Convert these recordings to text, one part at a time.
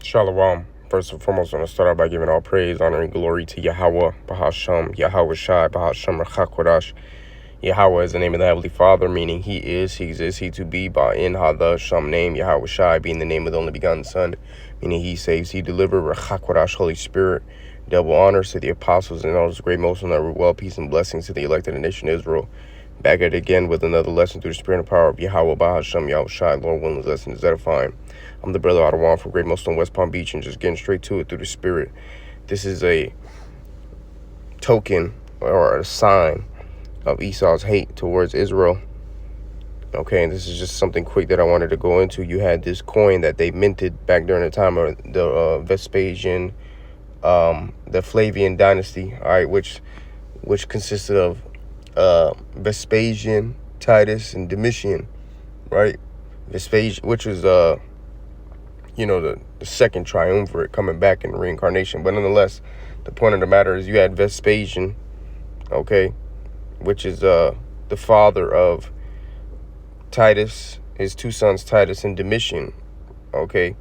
Shalom. First and foremost, I want to start out by giving all praise, honor, and glory to Yahweh, Bahasham, Yahweh Shai, Bahasham, Rachakodash. Yahweh is the name of the Heavenly Father, meaning He is, He exists, He to be, Ba'in Hada Sham name, Yahweh Shai, being the name of the only begotten Son, meaning He saves, He delivered, Rachakodash, Holy Spirit. Double honors to the apostles and all His great most honorable well, peace and blessings to the elected nation of Israel. Back at it again with another lesson through the spirit and power of Yahweh, Bahasham, Yahweh Shai. Lord willing, this lesson is edifying. I'm the brother Ottawa from Great Millstone, West Palm Beach, and just getting straight to it through the spirit. This is a token or a sign of Esau's hate towards Israel. Okay, and this is just something quick that I wanted to go into. You had this coin that they minted back during the time of the Vespasian, the Flavian dynasty, all right, which consisted of Vespasian, Titus, and Domitian, right? Vespasian, which was the second triumvirate coming back in reincarnation. But nonetheless, the point of the matter is you had Vespasian, okay, which is the father of Titus, his two sons, Titus and Domitian, okay?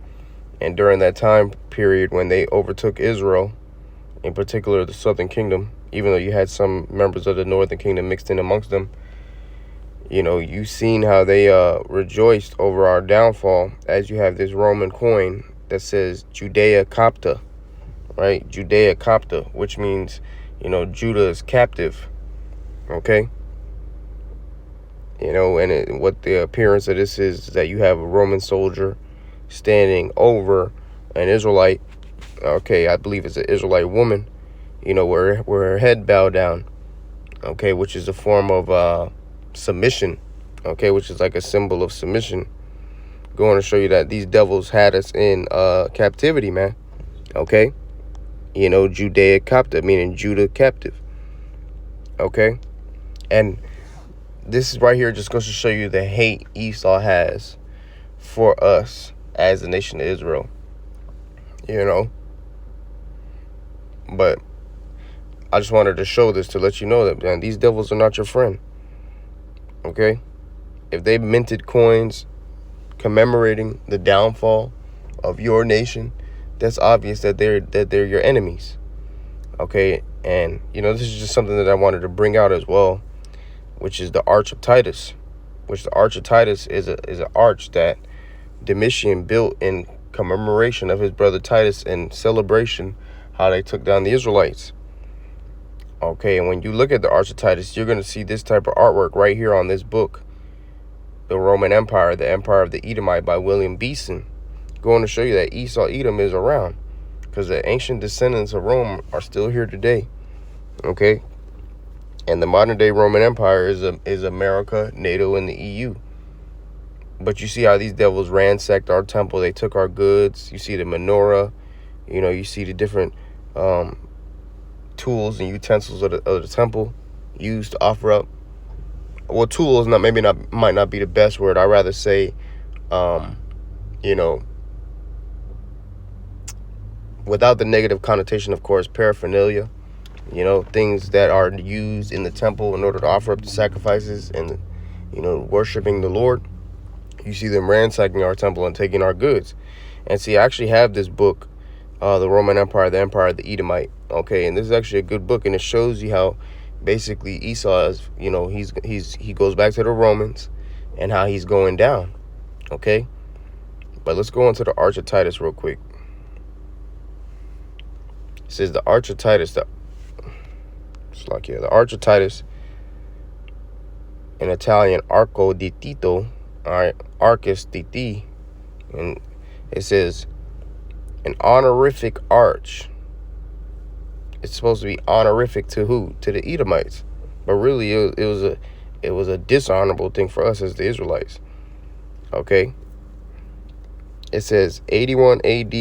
And during that time period when they overtook Israel, in particular the southern kingdom, even though you had some members of the northern kingdom mixed in amongst them, you've seen how they rejoiced over our downfall, as you have this Roman coin that says Judea Capta, right? Judea Capta, which means, Judah is captive, okay? And what the appearance of this is that you have a Roman soldier standing over an Israelite, okay, I believe it's an Israelite woman, where her head bowed down, okay, which is a form of submission, okay, which is like a symbol of submission, going to show you that these devils had us in captivity, man, okay? Judea Capta, meaning Judah captive, okay? And this right here just goes to show you the hate Esau has for us as the nation of Israel, But I just wanted to show this to let you know that, man, these devils are not your friend, okay? If they minted coins commemorating the downfall of your nation, that's obvious that they're your enemies, okay? And, this is just something that I wanted to bring out as well, which is the Arch of Titus, which the Arch of Titus is an arch that Domitian built in commemoration of his brother Titus and celebration how they took down the Israelites. Okay, and when you look at the Arch of Titus, you're going to see this type of artwork right here on this book, The Roman Empire, the Empire of the Edomite by William Beeson, going to show you that Esau Edom is around because the ancient descendants of Rome are still here today, okay? And the modern day Roman Empire is America, NATO, and the EU. But you see how these devils ransacked our temple. They took our goods. You see the menorah. You see the different tools and utensils of the temple used to offer up. Well, tools might not be the best word. I'd rather say, without the negative connotation, of course, paraphernalia. Things that are used in the temple in order to offer up the sacrifices and, worshiping the Lord. You see them ransacking our temple and taking our goods. And see, I actually have this book, The Roman Empire, the Empire of the Edomite. Okay, and this is actually a good book, and it shows you how basically Esau is, he goes back to the Romans and how he's going down. Okay, but let's go into the Arch of Titus real quick. It says the Arch of Titus, the Arch of Titus, in Italian, Arco di Tito, all right, Arcus Titi, and it says an honorific arch. It's supposed to be honorific to who? To the Edomites, but really it was a dishonorable thing for us as the Israelites. Okay. It says 81 AD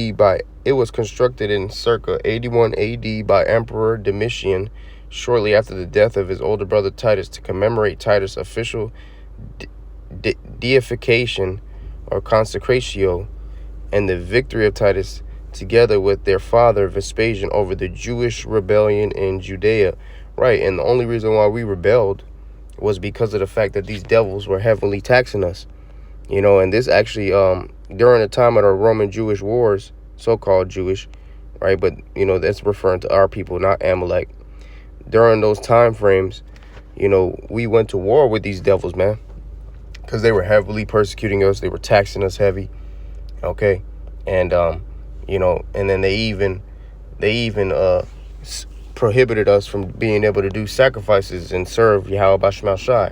it was constructed in circa 81 AD by Emperor Domitian, shortly after the death of his older brother Titus, to commemorate Titus' official deification or consecratio and the victory of Titus, together with their father Vespasian, over the Jewish rebellion in Judea. Right, and the only reason why we rebelled was because of the fact that these devils were heavily taxing us. And this actually, during the time of the Roman Jewish wars, so-called Jewish, right? But, that's referring to our people, not Amalek. During those time frames, we went to war with these devils, man, because they were heavily persecuting us. They were taxing us heavy, okay? And, and then they even prohibited us from being able to do sacrifices and serve Yahweh Bashmal Shai,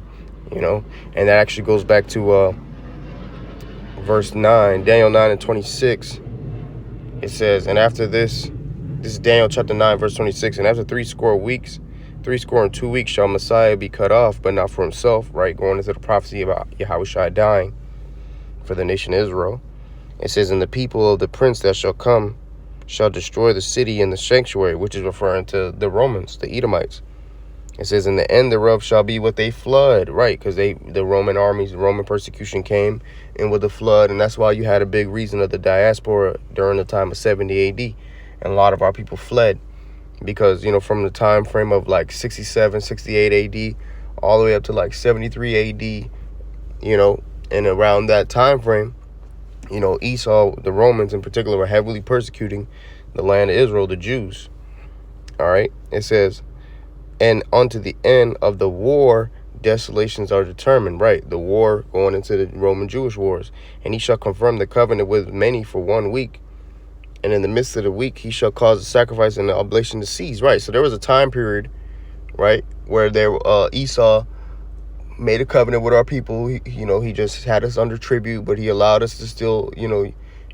and that actually goes back to verse 9, Daniel 9:26. It says, and after this is Daniel chapter 9, verse 26, and after 62 weeks shall Messiah be cut off, but not for himself, right? Going into the prophecy about Yahweh Shai dying for the nation of Israel. It says, and the people of the prince that shall come shall destroy the city and the sanctuary, which is referring to the Romans, the Edomites. It says, and the end thereof shall be with a flood, right? Because the Roman armies, the Roman persecution came in with a flood, and that's why you had a big reason of the diaspora during the time of 70 AD. And a lot of our people fled because, from the time frame of like 67, 68 AD, all the way up to like 73 AD, and around that time frame, Esau, the Romans in particular, were heavily persecuting the land of Israel, the Jews. All right. It says, and unto the end of the war, desolations are determined, right? The war going into the Roman Jewish wars. And he shall confirm the covenant with many for 1 week. And in the midst of the week, he shall cause the sacrifice and the oblation to cease, right? So there was a time period, right, where Esau made a covenant with our people. He just had us under tribute, but he allowed us to still,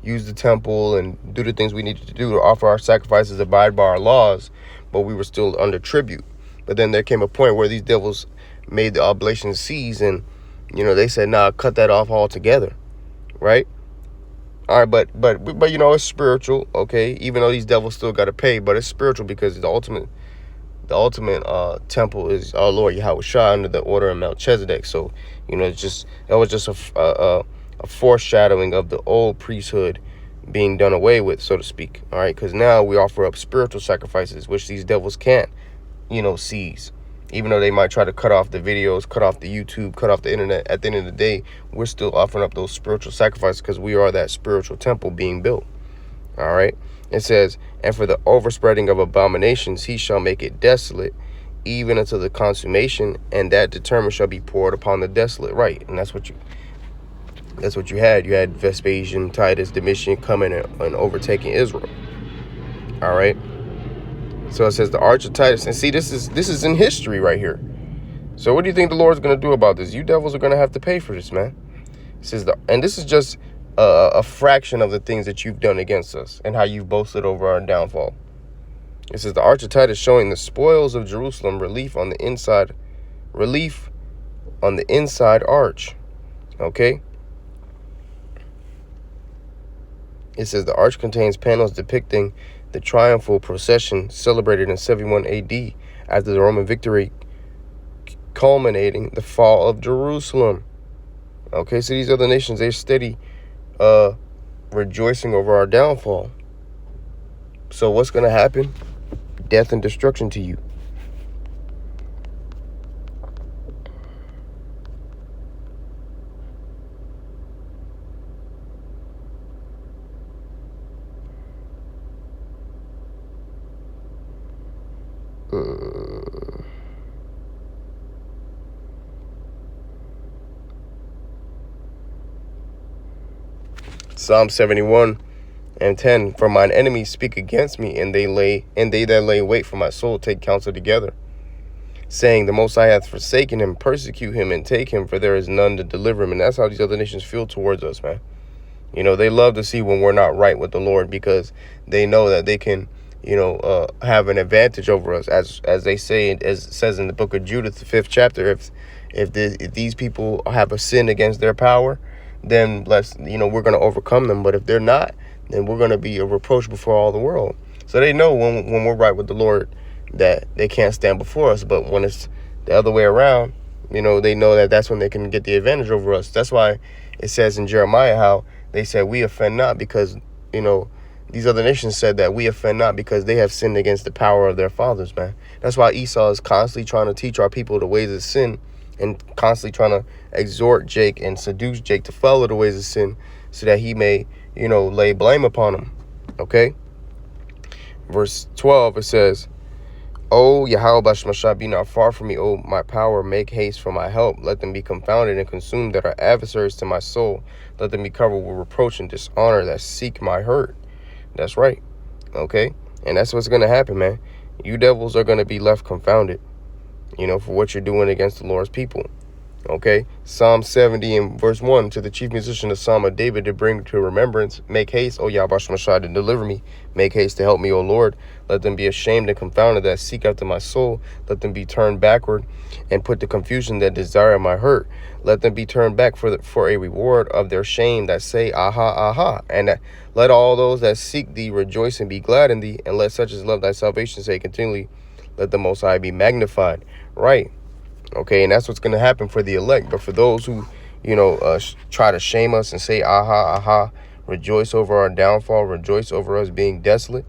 use the temple and do the things we needed to do to offer our sacrifices, abide by our laws, but we were still under tribute. But then there came a point where these devils made the oblation cease, and, they said, nah, cut that off altogether, right? All right, but it's spiritual, okay? Even though these devils still got to pay, but it's spiritual because the ultimate temple is our Lord Yahweh Shai under the order of Melchizedek. So, that was just a foreshadowing of the old priesthood being done away with, so to speak. All right, because now we offer up spiritual sacrifices, which these devils can't, seize. Even though they might try to cut off the videos, cut off the YouTube, cut off the internet, at the end of the day, we're still offering up those spiritual sacrifices because we are that spiritual temple being built. All right. It says, and for the overspreading of abominations, he shall make it desolate, even unto the consummation, and that determined shall be poured upon the desolate. Right. And that's what you had. You had Vespasian, Titus, Domitian coming and overtaking Israel. All right. So it says the arch of Titus, and see, this is in history right here. So what do you think the Lord's going to do about this? You devils are going to have to pay for this, man. It says and this is just a fraction of the things that you've done against us and how you've boasted over our downfall. It says the arch of Titus showing the spoils of Jerusalem, relief on the inside arch. Okay. It says the arch contains panels depicting the triumphal procession celebrated in 71 AD after the Roman victory, culminating the fall of Jerusalem. Okay, so these other nations, they're steady rejoicing over our downfall. So what's going to happen? Death and destruction to you. Psalm 71:10. For mine enemies speak against me, and they that lay wait for my soul take counsel together, saying, the Most High hath forsaken him, persecute him, and take him, for there is none to deliver him. And that's how these other nations feel towards us, man. They love to see when we're not right with the Lord, because they know that they can, have an advantage over us, as they say, as it says in the book of Judith, the 5th chapter. If these people have a sin against their power, then we're going to overcome them. But if they're not, then we're going to be a reproach before all the world. So they know when we're right with the Lord that they can't stand before us. But when it's the other way around, they know that that's when they can get the advantage over us. That's why it says in Jeremiah how they said we offend not, because, these other nations said that we offend not because they have sinned against the power of their fathers, man. That's why Esau is constantly trying to teach our people the ways of sin, and constantly trying to exhort Jake and seduce Jake to follow the ways of sin, so that he may, lay blame upon him. Okay? Verse 12, it says, O Yahweh Bashmasha, be not far from me, O my power, make haste for my help. Let them be confounded and consumed that are adversaries to my soul. Let them be covered with reproach and dishonor that seek my hurt. That's right. Okay? And that's what's going to happen, man. You devils are going to be left confounded, for what you're doing against the Lord's people. Okay, Psalm 70 and verse 1, to the chief musician, the Psalm of David, to bring to remembrance, make haste, O Yahweh Shemashah, to deliver me. Make haste to help me, O Lord. Let them be ashamed and confounded that seek after my soul. Let them be turned backward and put to confusion that desire my hurt. Let them be turned back for a reward of their shame that say, Aha, aha. And let all those that seek thee rejoice and be glad in thee. And let such as love thy salvation say continually, let the Most High be magnified. Right. Okay, and that's what's going to happen for the elect. But for those who, try to shame us and say, aha, aha, rejoice over our downfall, rejoice over us being desolate.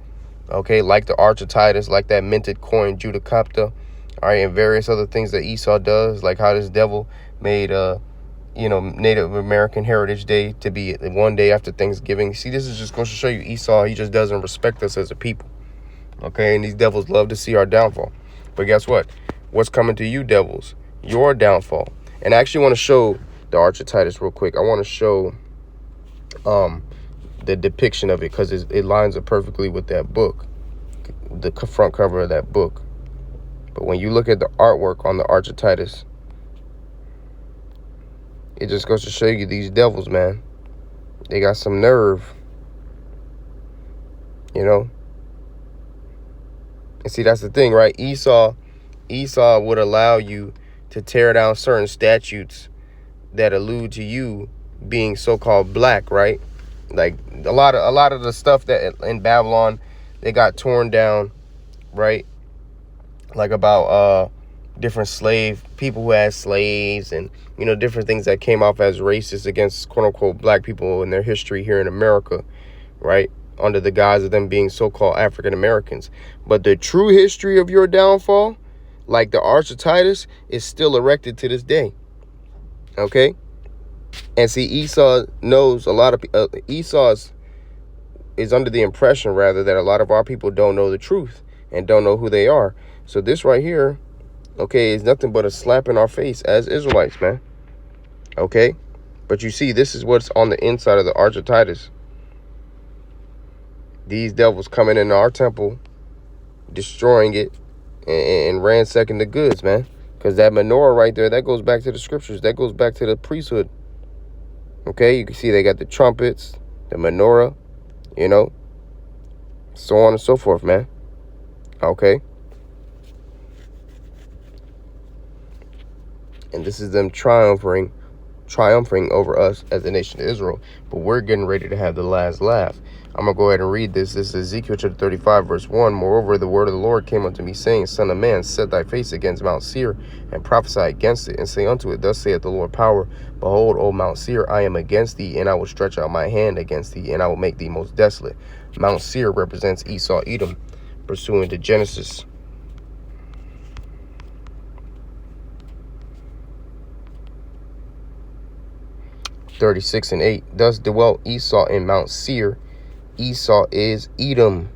Okay, like the Arch of Titus, like that minted coin, Judea Capta. All right, and various other things that Esau does, like how this devil made, Native American Heritage Day to be one day after Thanksgiving. See, this is just going to show you Esau, he just doesn't respect us as a people. Okay, and these devils love to see our downfall. But guess what? What's coming to you, devils? Your downfall. And I actually want to show the Arch of Titus real quick. I want to show the depiction of it because it lines up perfectly with that book, the front cover of that book. But when you look at the artwork on the Arch of Titus, it just goes to show you these devils, man. They got some nerve, And see, that's the thing, right? Esau would allow you to tear down certain statutes that allude to you being so-called black, right? Like a lot of the stuff that in Babylon they got torn down, right? Like about different people who had slaves and different things that came off as racist against quote unquote black people in their history here in America, right? Under the guise of them being so-called African Americans. But the true history of your downfall, like the Arch of Titus, is still erected to this day. Okay? And see, Esau knows a lot of Esau is under the impression, rather, that a lot of our people don't know the truth and don't know who they are. So this right here, okay, is nothing but a slap in our face as Israelites, man. Okay? But you see, this is what's on the inside of the Arch of Titus. These devils coming into our temple, destroying it, and ransacking the goods, man. Because that menorah right there, that goes back to the scriptures. That goes back to the priesthood. Okay, you can see they got the trumpets, the menorah, so on and so forth, man. Okay. And this is them triumphing over us as the nation of Israel. But we're getting ready to have the last laugh. I'm going to go ahead and read this. This is Ezekiel chapter 35, verse 1. Moreover, the word of the Lord came unto me, saying, Son of man, set thy face against Mount Seir, and prophesy against it, and say unto it, Thus saith the Lord power, Behold, O Mount Seir, I am against thee, and I will stretch out my hand against thee, and I will make thee most desolate. Mount Seir represents Esau, Edom, pursuant to Genesis 36 and 8. Thus dwelt Esau in Mount Seir. Esau is Edom.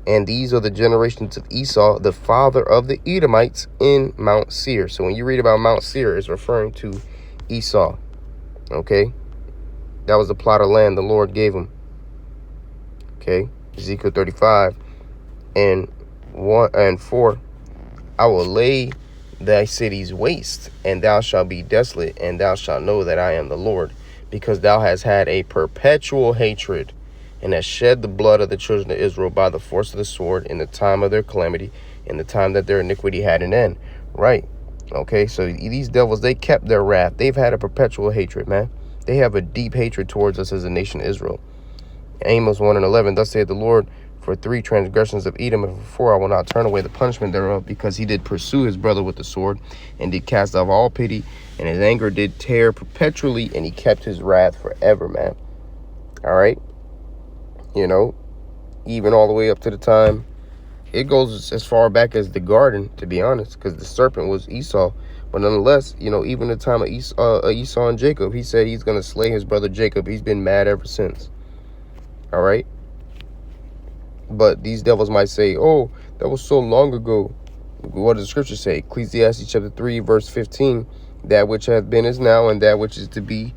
And these are the generations of Esau, the father of the Edomites, in Mount Seir. So when you read about Mount Seir, it's referring to Esau. Okay? That was the plot of land the Lord gave him. Okay? Ezekiel 35 and 1 and 4. I will lay thy cities waste, and thou shalt be desolate, and thou shalt know that I am the Lord, because thou hast had a perpetual hatred, and hast shed the blood of the children of Israel by the force of the sword in the time of their calamity, in the time that their iniquity had an end. Right? Okay, so these devils, they kept their wrath. They've had a perpetual hatred, man. They have a deep hatred towards us as a nation of Israel. Amos 1 and 11, Thus saith the Lord, for 3 transgressions of Edom, and for 4 I will not turn away the punishment thereof, because he did pursue his brother with the sword, and did cast off all pity, and his anger did tear perpetually, and he kept his wrath forever, man. All right? Even all the way up to the time, it goes as far back as the garden, to be honest, because the serpent was Esau. But nonetheless, even the time of Esau and Jacob, he said he's going to slay his brother Jacob. He's been mad ever since. All right? But these devils might say, oh, that was so long ago. What does the scripture say? Ecclesiastes chapter 3, verse 15. That which hath been is now, and that which is to be,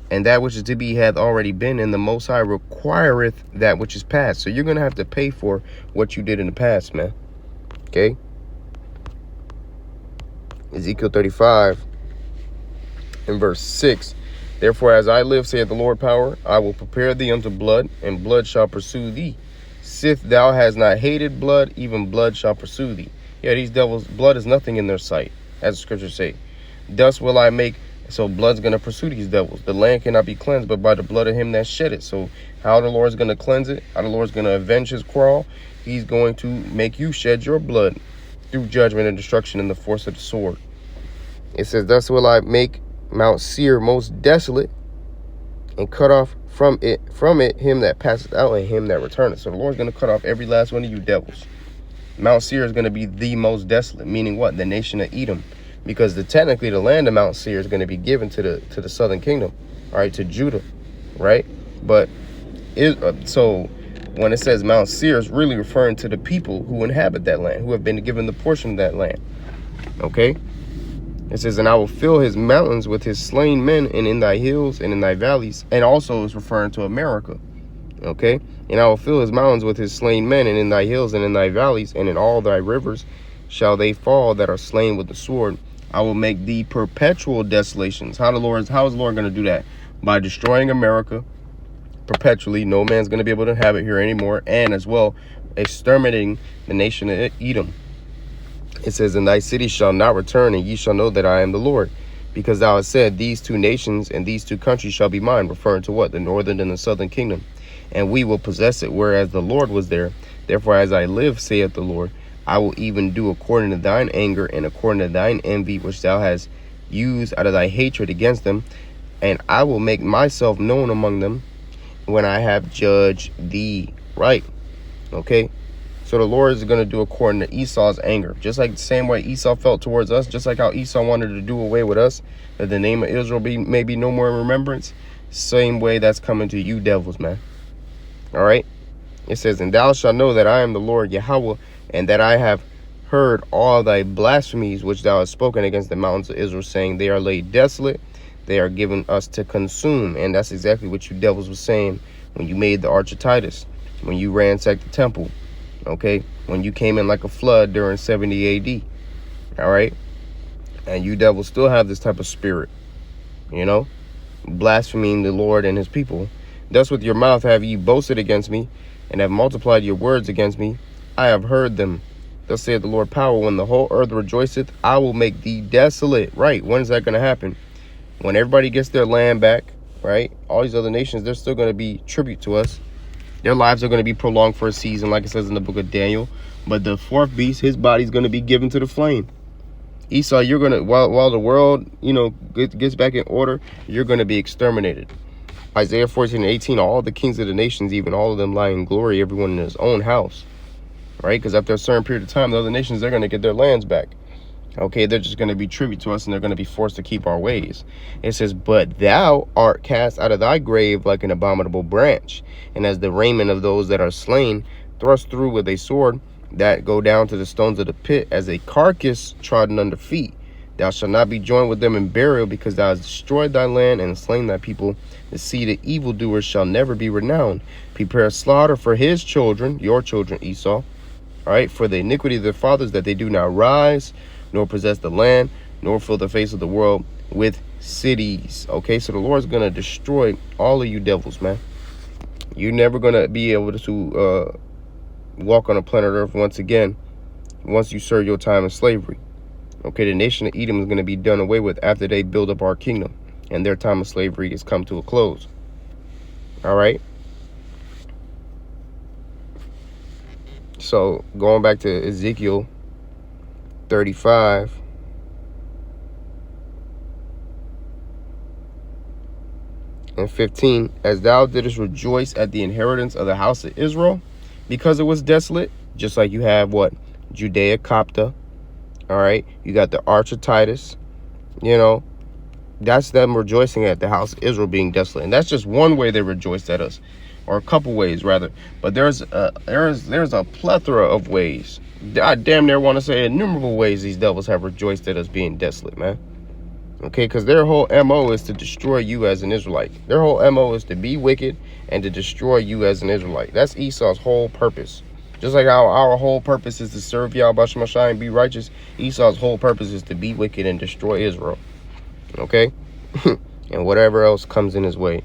and that which is to be hath already been, and the Most High requireth that which is past. So you're going to have to pay for what you did in the past, man. Okay? Ezekiel 35 in verse 6. Therefore, as I live, saith the Lord power, I will prepare thee unto blood, and blood shall pursue thee. Sith thou hast not hated blood, even blood shall pursue thee. Yeah, these devils, blood is nothing in their sight, as the scriptures say. Thus will I make, so blood's going to pursue these devils. The land cannot be cleansed but by the blood of him that shed it. So how the Lord's going to cleanse it, how the Lord's going to avenge his quarrel, he's going to make you shed your blood through judgment and destruction in the force of the sword. It says, thus will I make Mount Seir most desolate, and cut off from it him that passeth out and him that returneth. So the Lord's going to cut off every last one of you devils. Mount Seir is going to be the most desolate, meaning what? The nation of Edom. Because technically the land of Mount Seir is going to be given to the southern kingdom, all right, to Judah, right? But so when it says Mount Seir, is really referring to the people who inhabit that land, who have been given the portion of that land, okay? It says, and I will fill his mountains with his slain men, and in thy hills and in thy valleys. And also is referring to America. Okay? And I will fill his mountains with his slain men, and in thy hills and in thy valleys, and in all thy rivers shall they fall that are slain with the sword. I will make thee perpetual desolations. How is the Lord going to do that? By destroying America perpetually. No man's going to be able to inhabit here anymore. And as well, exterminating the nation of Edom. It says, and thy city shall not return, and ye shall know that I am the Lord. Because thou hast said, these two nations and these two countries shall be mine, referring to what? The northern and the southern kingdom. And we will possess it, whereas the Lord was there. Therefore, as I live, saith the Lord, I will even do according to thine anger and according to thine envy, which thou hast used out of thy hatred against them. And I will make myself known among them when I have judged thee. Right. Okay. So the Lord is going to do according to Esau's anger. Just like the same way Esau felt towards us, just like how Esau wanted to do away with us, that the name of Israel may be no more in remembrance, same way that's coming to you devils, man. All right? It says, and thou shalt know that I am the Lord Yahweh, and that I have heard all thy blasphemies which thou hast spoken against the mountains of Israel, saying, they are laid desolate, they are given us to consume. And that's exactly what you devils were saying when you made the Arch of Titus, when you ransacked the temple. Okay, when you came in like a flood during 70 AD, all right, and you devils still have this type of spirit, you know, blaspheming the Lord and his people. Thus with your mouth have ye boasted against me, and have multiplied your words against me. I have heard them. Thus saith the Lord power, when the whole earth rejoiceth, I will make thee desolate. Right, when is that going to happen? When everybody gets their land back, right? All these other nations, they're still going to be tribute to us. Their lives are going to be prolonged for a season, like it says in the book of Daniel. But the fourth beast, his body's going to be given to the flame. Esau, you're going to, while the world, you know, gets back in order, you're going to be exterminated. Isaiah 14:18, all the kings of the nations, even all of them lie in glory, everyone in his own house. Right? Because after a certain period of time, the other nations, they're going to get their lands back. Okay, they're just going to be tribute to us, and they're going to be forced to keep our ways. It says, but thou art cast out of thy grave like an abominable branch, and as the raiment of those that are slain, thrust through with a sword, that go down to the stones of the pit, as a carcass trodden under feet. Thou shalt not be joined with them in burial, because thou hast destroyed thy land and slain thy people. The seed of evildoers shall never be renowned. Prepare slaughter for his children, your children, Esau, all right, for the iniquity of their fathers, that they do not rise, nor possess the land, nor fill the face of the world with cities. Okay, so the Lord's going to destroy all of you devils, man. You're never going to be able to walk on a planet Earth once again, once you serve your time in slavery. Okay, the nation of Edom is going to be done away with after they build up our kingdom, and their time of slavery has come to a close. All right. So going back to Ezekiel 35, and 15, as thou didst rejoice at the inheritance of the house of Israel, because it was desolate, just like you have what? Judea, Capta, all right? You got the Arch of Titus, you know, that's them rejoicing at the house of Israel being desolate. And that's just one way they rejoiced at us. or a couple ways rather. But there's a plethora of ways. I damn near want to say innumerable ways these devils have rejoiced at us being desolate, man. Okay, because their whole MO is to destroy you as an Israelite. Their whole MO is to be wicked and to destroy you as an Israelite. That's Esau's whole purpose. Just like our whole purpose is to serve Yahweh Shemashai and be righteous, Esau's whole purpose is to be wicked and destroy Israel. Okay? And whatever else comes in his way,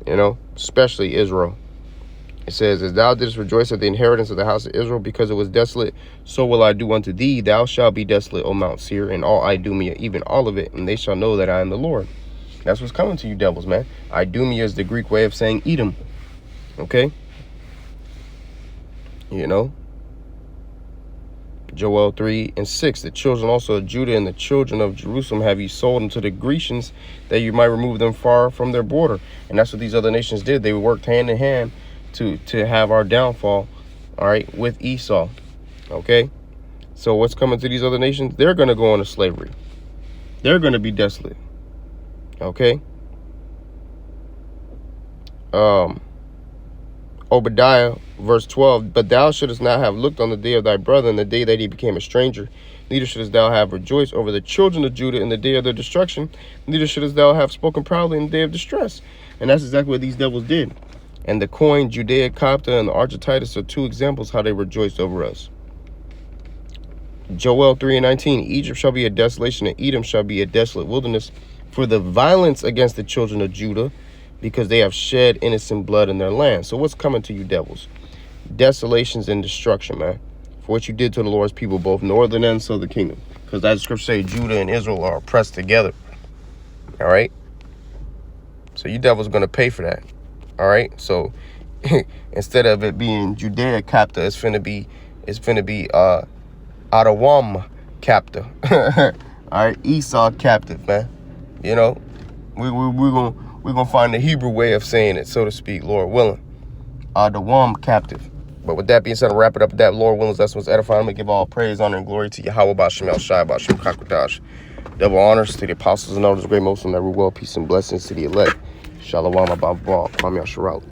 you know, especially Israel. It says, as thou didst rejoice at the inheritance of the house of Israel because it was desolate, so will I do unto thee. Thou shalt be desolate, O Mount Seir, and all Idumea, even all of it, and they shall know that I am the Lord. That's what's coming to you devils, man. Idumea is the Greek way of saying Edom. Okay? You know? Joel 3:6, the children also of Judah and the children of Jerusalem have you sold unto the Grecians, that you might remove them far from their border. And that's what these other nations did. They worked hand in hand to have our downfall, all right, with Esau. Okay? So what's coming to these other nations? They're going to go into slavery. They're going to be desolate. Okay? Obadiah, verse 12, but thou shouldest not have looked on the day of thy brother in the day that he became a stranger. Neither shouldest thou have rejoiced over the children of Judah in the day of their destruction. Neither shouldest thou have spoken proudly in the day of distress. And that's exactly what these devils did. And the coin, Judea, Capta, and the Archititus are two examples how they rejoiced over us. Joel 3:19, Egypt shall be a desolation, and Edom shall be a desolate wilderness for the violence against the children of Judah, because they have shed innocent blood in their land. So what's coming to you devils? Desolations and destruction, man, for what you did to the Lord's people, both northern and southern kingdom. Because that scripture say Judah and Israel are oppressed together. All right? So you devils going to pay for that. All right? So instead of it being Judea Capta, it's finna be Adawam Capta. All right? Esau captive, man. You know, we're gonna find the Hebrew way of saying it, so to speak, Lord willing. Adawam captive. But with that being said, I'll wrap it up with that. Lord willing, that's what's edifying. I'm gonna give all praise, honor, and glory to Yahweh Bashem El Shai Bashem Kakwadash. Double honors to the apostles and elders, great Muslim, that rule well, peace and blessings to the elect. Shalom above all. Kwame Yasharal.